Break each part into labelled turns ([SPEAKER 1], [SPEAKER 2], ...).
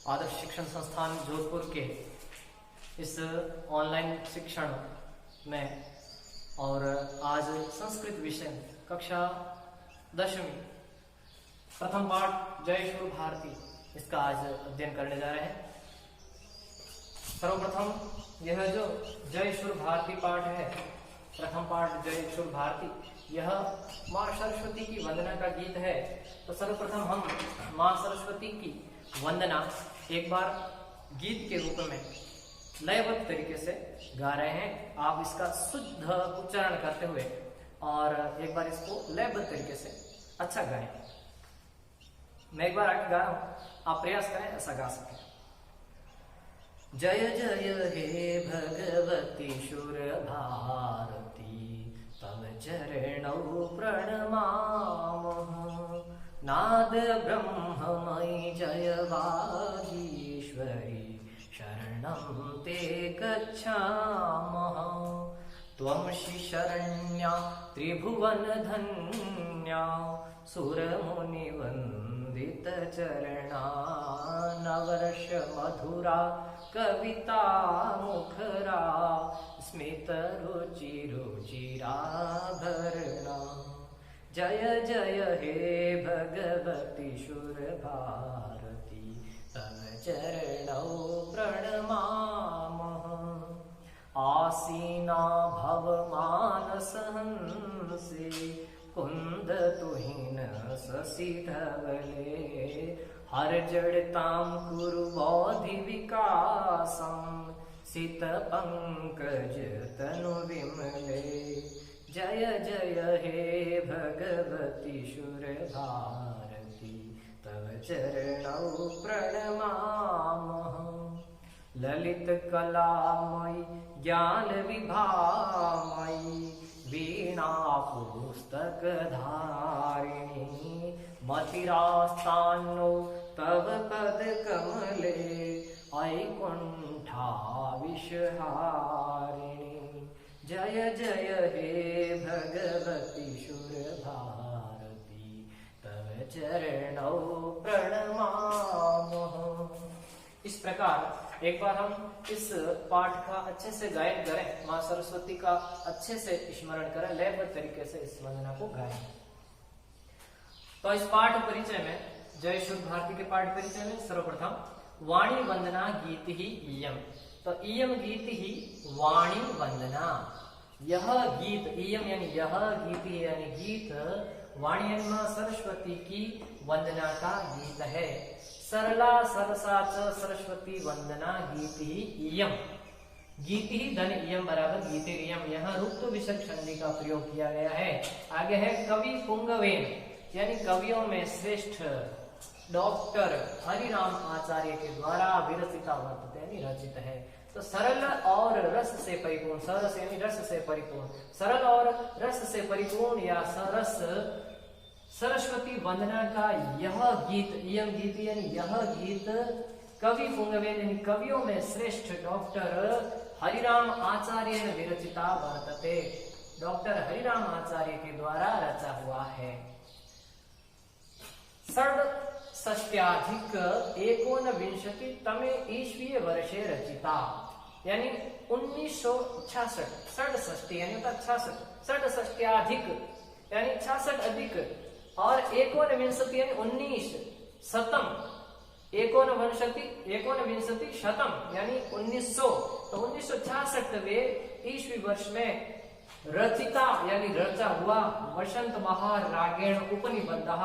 [SPEAKER 1] आदर्श शिक्षण संस्थान जोधपुर के इस ऑनलाइन शिक्षण में और आज संस्कृत विषय कक्षा 10वीं प्रथम पाठ जय शुर भारती इसका आज अध्ययन करने जा रहे हैं। सर्वप्रथम यह जो जय शुर भारती पाठ है, प्रथम पाठ जय शुर भारती, यह माँ सरस्वती की वंदना का गीत है। तो सर्वप्रथम हम माँ सरस्वती की वंदना एक बार गीत के रूप में लयबद्ध तरीके से गा रहे हैं। आप इसका शुद्ध उच्चारण करते हुए और एक बार इसको लयबद्ध तरीके से अच्छा गाएं। मैं एक बार आगे गा रहा हूं, आप प्रयास करें ऐसा गा सकें। जय जय हे भगवती शुर भारती, तव चरणौ प्रणमामः। नाद ब्रह्ममयि जय वागीश्वरी, शरणं ते गच्छामः। त्वमसि शरण्या त्रिभुवनधन्या, सुरमुनिवन्दित चरणा। नवरस मधुरा कविता मुखरा, स्मित रुचि रुचिराभरणा। जय जय हे भगवती शुर भारती, तव चरणौ प्रणमामः। आसीना भव मानस हंसे, कुंद तुहिन शशि धवले। हर जड़तां कुरु बोधि विकासं, सित पंकज तनु विमले। जय जय हे भगवती शुर भारती, तव चरणौ प्रणमामः। ललित कलामयि ज्ञान विभामयि, वीणा पुस्तक धारिणी। मतिरास्तान्नो तव पद कमले, ऐकुंठा विषहारिणी। जय जय हे भगवती शुर भारती, तव चरणौ प्रणमामः। इस प्रकार एक बार हम इस पाठ का अच्छे से गायन करें, माँ सरस्वती का अच्छे से स्मरण करें, लयबद्ध तरीके से इस वंदना को गाएं। तो इस पाठ परिचय में, जय शुर भारती के पाठ परिचय में सर्वप्रथम वाणी वंदना गीत ही इयम। तो इयम गीत ही वाणी वंदना, यह गीत, इयम यानी यह, गीत यानी गीत, वाणी यानी माँ सरस्वती की वंदना का गीत है। सरला सरसा च सरस्वती वंदना गीत ही इयम। गीत ही धन इयम बराबर गीतिरियम, यहाँ रुक्त विसर्ग संधि का प्रयोग किया गया है। आगे है कवि पुंगवेन, यानी कवियों में श्रेष्ठ डॉक्टर हरिराम आचार्य के द्वारा विरचिता वर्तते, यानी रचित है। तो सरल और रस से परिपूर्ण, सरस यानी रस से परिपूर्ण, सरल और रस से परिपूर्ण या सरस सरस्वती वंदना का यह गीत, यम गीत यानी यह गीत, कवि पुंगवेन यानी कवियों में श्रेष्ठ डॉक्टर हरिराम आचार्य विरचिता वर्तते, डॉक्टर हरिराम आचार्य के द्वारा रचा हुआ है। षड्षष्ट्याधिक 19 तमे ईस्वीय वर्षे रचिता, यानी 1966, षड्षष्टि यानी होता 66, षड्षष्ट्याधिक यानी 66 अधिक और 19 यानी 19 शतम, 19 शतम यानी 1900। तो 1966वें ईस्वी वर्ष में रचिता यानी रचा हुआ वसंत बहार रागेण उपनिबद्धः,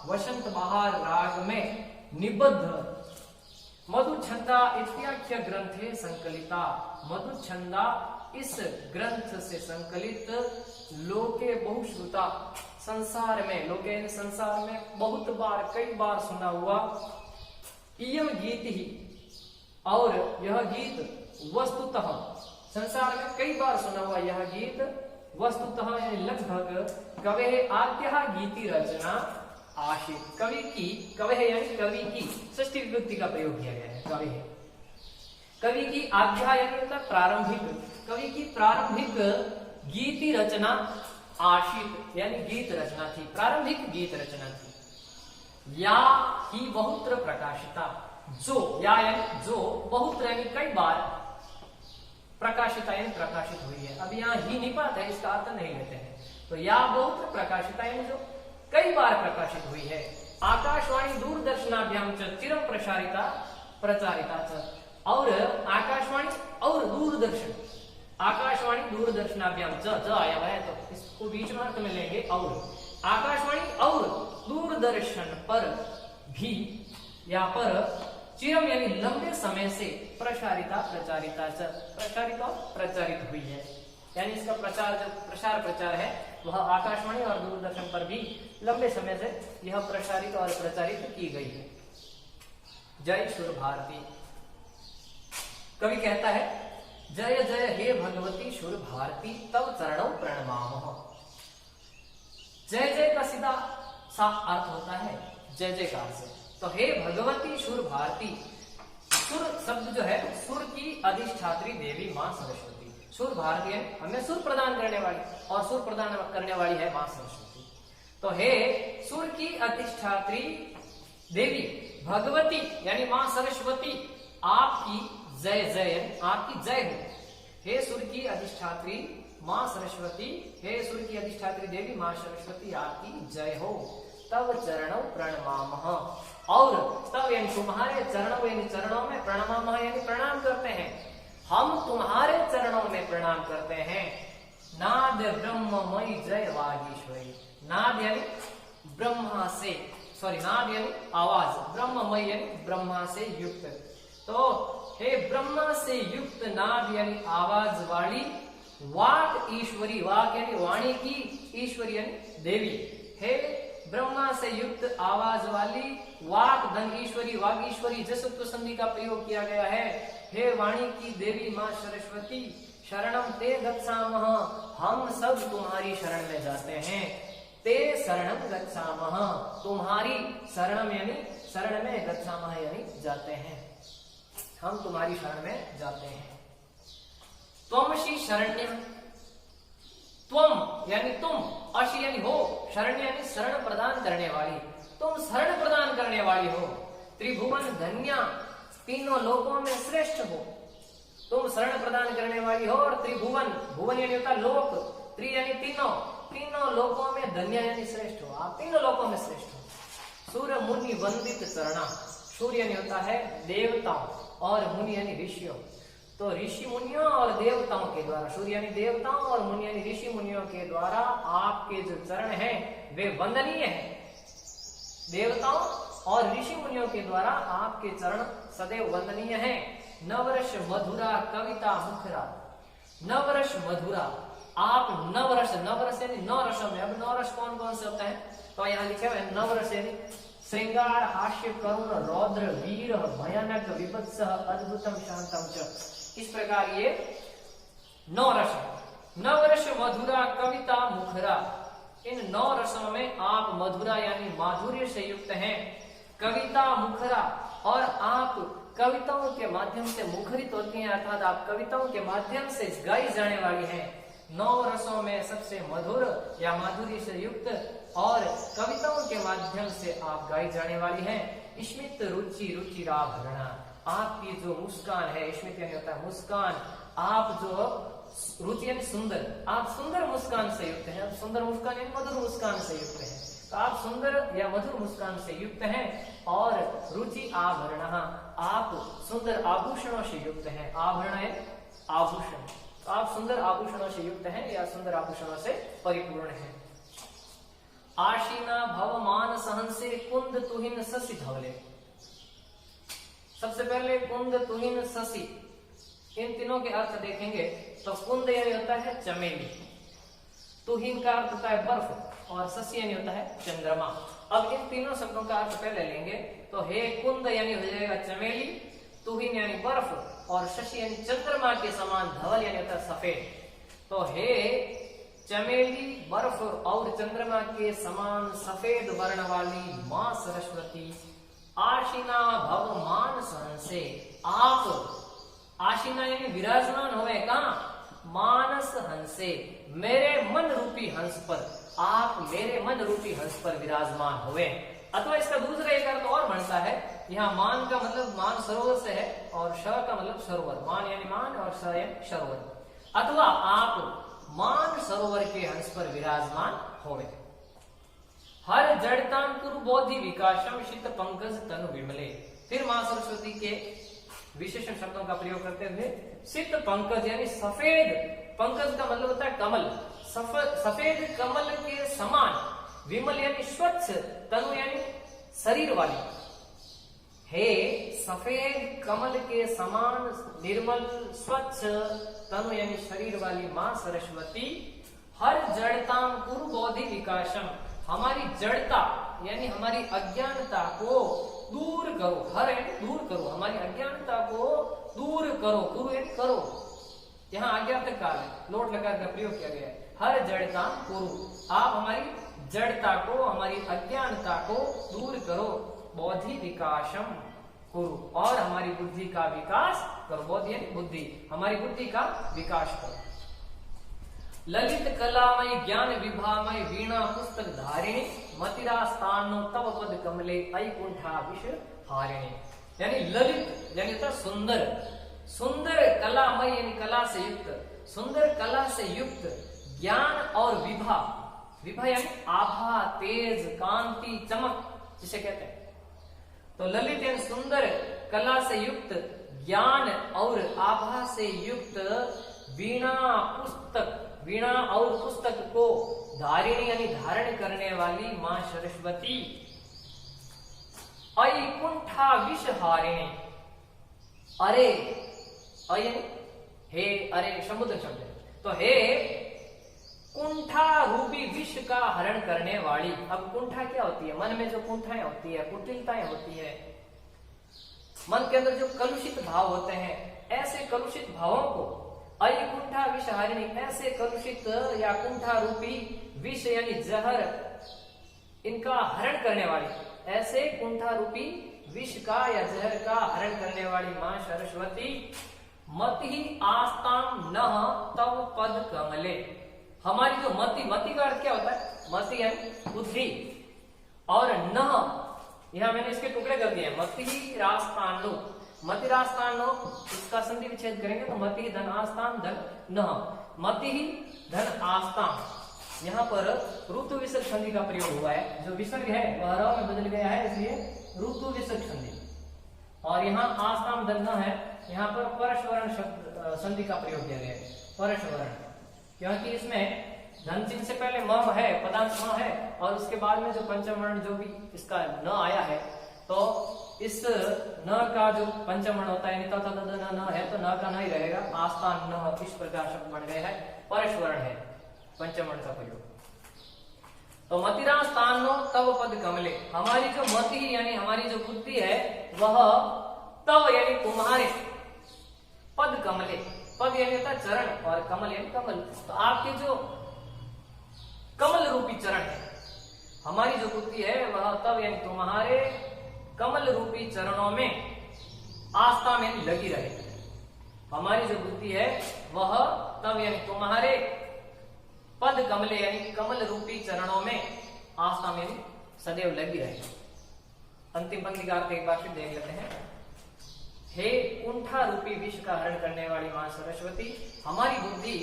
[SPEAKER 1] वसंत बहार राग में निबद्ध मधुछंदा इत्याख्य ग्रंथे संकलिता। मधुछंदा इस ग्रंथ से संकलित लोके बहुश्रुता, संसार में, लोके संसार में बहुत बार, कई बार सुना हुआ, इयम गीत ही, और यह गीत वस्तुतः संसार में कई बार सुना हुआ यह गीत वस्तुतः यानी लगभग कवे आद्य गीति रचना आशित, कवि की, कवे यानी कवि की षष्ठी विभक्ति का प्रयोग किया गया है। कवि की आद्या यानी मतलब प्रारंभिक, कवि की प्रारंभिक गीति रचना आशित यानी गीत रचना थी, प्रारंभिक गीत रचना थी। या ही बहुत्र प्रकाशिता, जो या यानी जो बहुत यानी कई बार प्रकाशिता यानी प्रकाशित हुई है। अब यहाँ ही निपात है, इसका अर्थ नहीं लेते हैं। तो या बहुत प्रकाशिता यानी जो कई बार प्रकाशित हुई है। आकाशवाणी दूरदर्शनाभ्याम च चिरम प्रसारिता प्रचारिता च, और आकाशवाणी और दूरदर्शन, आकाशवाणी दूरदर्शनाभ्याम ज आया हुआ है तो इसको बीच में अर्थ में लेंगे और, आकाशवाणी और दूरदर्शन पर भी या पर चिरम यानी लंबे समय से प्रसारिता प्रचारिता च, प्रसारित और प्रचारित हुई है। यानी इसका प्रचार जो प्रचार है वह आकाशवाणी और दूरदर्शन पर भी लंबे समय से यह प्रसारित और प्रचारित की गई है। जय सुर भारती। कवि कहता है जय जय हे भगवती सुर भारती तव चरणों प्रणमामः। जय जय का सीधा सा अर्थ होता है जय जयकार से। तो हे भगवती सुर भारती, सुर शब्द जो है सुर की अधिष्ठात्री देवी मां सरस्वती। सुर भारती है हमें सुर प्रदान करने वाली, और सुर प्रदान करने वाली है मां सरस्वती। तो हे सुर की अधिष्ठात्री देवी भगवती यानी मां सरस्वती, आपकी जय जय, आपकी जय हो। हे सुर की अधिष्ठात्री मां सरस्वती, हे सुर की अधिष्ठात्री देवी मां सरस्वती, आपकी जय हो। तव चरणों प्रणमामः, और तव यानी तुम्हारे चरणों यानी चरणों में, प्रणमामः यानी प्रणाम करते हैं, हम तुम्हारे चरणों में प्रणाम करते हैं। नाद ब्रह्ममयी जय वागीश्वरी। नाद यानी ब्रह्मा से, नाद यानी आवाज, ब्रह्ममयी यानी ब्रह्मा से युक्त। तो हे ब्रह्मा से युक्त नाद यानी आवाज वाली, वाक ईश्वरी, वाक यानी वाणी की, ईश्वरी यानी देवी। हे ब्रह्मा से युक्त आवाज वाली वाक धन ईश्वरी, वागीश्वरी, जसत्व संधि का प्रयोग किया गया है। हे वाणी की देवी मां सरस्वती, शरणम ते गच्छामः, हम सब तुम्हारी शरण में जाते हैं। ते शरणम गच्छामः, तुम्हारी शरण में यानी शरण में, गच्छामः यानी जाते हैं, हम तुम्हारी शरण में जाते हैं। त्वमसि शरण्य, त्वम यानी तुम, अशि यानी हो, शरण्य यानी शरण प्रदान करने वाली, तुम शरण प्रदान करने वाली हो। त्रिभुवन धन्या, तीनों लोकों में श्रेष्ठ हो, तुम शरण प्रदान करने वाली हो। और त्रिभुवन, भुवन यानी होता लोक, त्रि यानी तीनों, तीनों लोकों में धन्य यानी श्रेष्ठ हो, आप तीनों लोकों में श्रेष्ठ हो। सूर्य मुनि वंदित चरणा, सूर्य यानी होता है देवताओं और मुनि यानी ऋषियों। तो ऋषि मुनियों और देवताओं के द्वारा, सूर्य यानी देवताओं और मुनि यानी ऋषि मुनियों के द्वारा आपके जो चरण हैं वे वंदनीय हैं। देवताओं और ऋषि मुनियों के द्वारा आपके चरण सदैव वंदनीय हैं। नवरस मधुरा कविता मुखरा, नवरस मधुरा, आप नवरस, नवरस यानी 9 रसों में। अब 9 रस कौन कौन से होते हैं, तो यहाँ लिखे हुए नवरस यानी श्रृंगार, हास्य, करुण, रौद्र, वीर, भयानक, विभत्स, अद्भुतम, शांतम च। इस प्रकार ये 9 रस। नवरस मधुरा कविता मुखरा, इन 9 रसों में आप मधुरा यानी माधुर्य से युक्त हैं। कविता मुखरा, और आप कविताओं के माध्यम से मुखरित होती हैं, अर्थात आप कविताओं के माध्यम से गाई जाने वाली हैं। 9 रसों में सबसे मधुर या माधुर्य से युक्त और कविताओं के माध्यम से आप गाई जाने वाली हैं। स्मित रुचि रुचिराभरणा, आपकी जो मुस्कान है, स्मित यानी होता है मुस्कान, आप जो रुचि यानी सुंदर, आप सुंदर मुस्कान से युक्त हैं। सुंदर मुस्कान यानी मधुर मुस्कान से युक्त हैं, तो आप सुंदर या मधुर मुस्कान से युक्त हैं। और रुचि आभरण, आप सुंदर आभूषणों से युक्त हैं। आभरण है आभूषण, तो आप सुंदर आभूषणों से युक्त हैं या सुंदर आभूषणों से परिपूर्ण हैं। आशीना भव मान सहंसे कुंद तुहिन शशि धवले। सबसे पहले कुंद तुहिन शशि, इन तीनों के अर्थ देखेंगे तो कुंद यानी होता है चमेली, तुहिन का अर्थ होता है बर्फ, और शशि यानी होता है चंद्रमा। अब इन तीनों शब्दों का अर्थ पहले लेंगे तो हे कुंद यानी हो जाएगा चमेली, तुहिन यानी बर्फ, और शशि यानी चंद्रमा के समान, धवल यानी होता है सफेद। तो हे चमेली, बर्फ और चंद्रमा के समान सफेद वर्ण वाली मां सरस्वती, आशीना भव मान सहंसे, आप आशीना यानी विराजमान होवे कहां, मानस हंसे, मेरे मन रूपी हंस पर, आप मेरे मन रूपी हंस पर विराजमान हुए। अथवा इसका दूसरा एक अर्थ और बनता है, यहाँ मान का मतलब मान सरोवर से है और श का मतलब सरोवर, मान यानी मान और स यानी सरोवर। अथवा आप मान सरोवर के हंस पर विराजमान होवे। हर जड़तांकुर बोधि विकासम शीत पंकज तनु विमले। फिर मां सरस्वती के विशेषण शब्दों का प्रयोग करते हुए शीत पंकज यानी सफेद, पंकज का मतलब होता है कमल, सफेद कमल के समान, विमल यानी स्वच्छ, तनु यानी शरीर वाली, हे सफेद कमल के समान निर्मल स्वच्छ तनु यानी शरीर वाली मां सरस्वती, हर जड़ताम कुरु बोधि विकासम, हमारी जड़ता यानी हमारी अज्ञानता को दूर करो, हर यानी दूर करो, हमारी अज्ञानता को दूर करो, गुरु यानी करो, यहाँ आज्ञार्थक काल है, लोट लगा का प्रयोग किया गया है। हर जड़ता कुरु, आप हमारी जड़ता को, हमारी अज्ञानता को दूर करो, बोधि विकासम कुरु, और हमारी बुद्धि का विकास करो, बोधि यानी बुद्धि, हमारी बुद्धि का विकास करो। ललित कलामय ज्ञान विभामय वीणा पुस्तक धारिणी, मतिरा स्थानो तव पद कमले ऐकुंठा विष हारिणी। यानी ललित यानी तो सुंदर, सुंदर कलामय यानी कला से युक्त, सुंदर कला से युक्त, ज्ञान और विभा, विभा यानी आभा, तेज, कांति, चमक जिसे कहते हैं। तो ललित यानी सुंदर कला से युक्त, ज्ञान और आभा से युक्त, वीणा पुस्तक, वीणा और पुस्तक को धारिणी यानी धारण करने वाली मां सरस्वती, ऐकुंठा विष हारिणी, अरे यानी हे, अरे समुद्र शब्द, तो हे कुंठा रूपी विष का हरण करने वाली। अब कुंठा क्या होती है? मन में जो कुंठाएं होती है, कुटिलताएं होती है, मन के अंदर जो कलुषित भाव होते हैं, ऐसे कलुषित भावों को कुंठा विष हारिणी, ऐसे कलुषित या कुंठा रूपी विष यानी जहर, इनका हरण करने वाली, ऐसे कुंठा रूपी विष का या जहर का हरण करने वाली मां सरस्वती, मति आस्ताम नः तव पद कमले, हमारी जो मति, मति का अर्थ क्या होता है? मति यानी बुद्धि, और नः यहां मैंने इसके टुकड़े कर दिए, मति रास्तानु, मति रास्तानु, इसका संधि विच्छेद करेंगे तो मति धन आस्तान धन नः, मति धन आस्तान। यहाँ पर ऋतु विसर्ग संधि का प्रयोग हुआ है, जो विसर्ग है वह र में बदल गया है, इसलिए ऋतु विसर्ग संधि। और यहाँ आस्ताम धन न है, यहाँ पर परस्वरण शब्द संधि का प्रयोग किया गया है, परस्वरण, क्योंकि इसमें धन चिन्ह से पहले म है, पदांत म है, और उसके बाद में जो पंचम वर्ण जो भी इसका न आया है, तो इस न का जो पंचम वर्ण होता है, न है तो न का न ही रहेगा, आस्तान न, इस प्रकार शब्द बन गए है, परस्वरण है पंचम वर्ण का प्रयोग। तो मतिरा स्थानो तव पद कमले, हमारी जो मति यानी हमारी जो बुद्धि है वह तव यानी तुम्हारे, पद कमले, पद यानी होता है चरण और कमल यानी कमल, तो आपके जो कमल रूपी चरण है, हमारी जो बुद्धि है वह तव यानी तुम्हारे कमल रूपी चरणों में आस्था में लगी रहे। हमारी जो बुद्धि है वह तव यानी तुम्हारे पद कमले यानी कमल रूपी चरणों में आस्था में सदैव लगी रहे। अंतिम पंक्ति का अर्थ एक बार फिर देख लेते हैं। हे कुंठा रूपी विष का हरण करने वाली मां सरस्वती, हमारी बुद्धि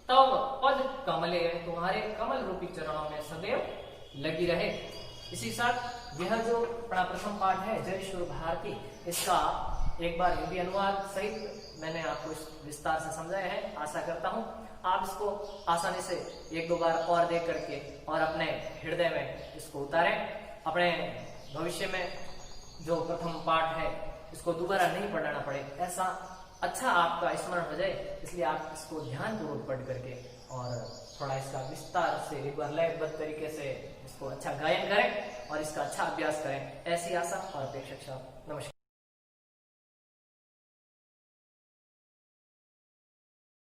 [SPEAKER 1] तव पद कमले यानी तुम्हारे कमल रूपी चरणों में सदैव लगी रहे। इसी साथ यह जो अपना प्रथम पाठ है जय ईश्वर भारती, इसका एक बार हिंदी अनुवाद सहित मैंने आपको विस्तार से समझाया है। आशा करता हूं आप इसको आसानी से एक दो बार और देख करके और अपने हृदय में इसको उतारें। अपने भविष्य में जो प्रथम पाठ है इसको दोबारा नहीं पढ़ना पड़े, ऐसा अच्छा आपका स्मरण हो जाए, इसलिए आप इसको ध्यानपूर्वक पढ़ करके और थोड़ा इसका विस्तार से एक बार लयबद्ध तरीके से इसको अच्छा गायन करें और इसका अच्छा अभ्यास करें, ऐसी आशा और अपेक्षा। नमस्कार।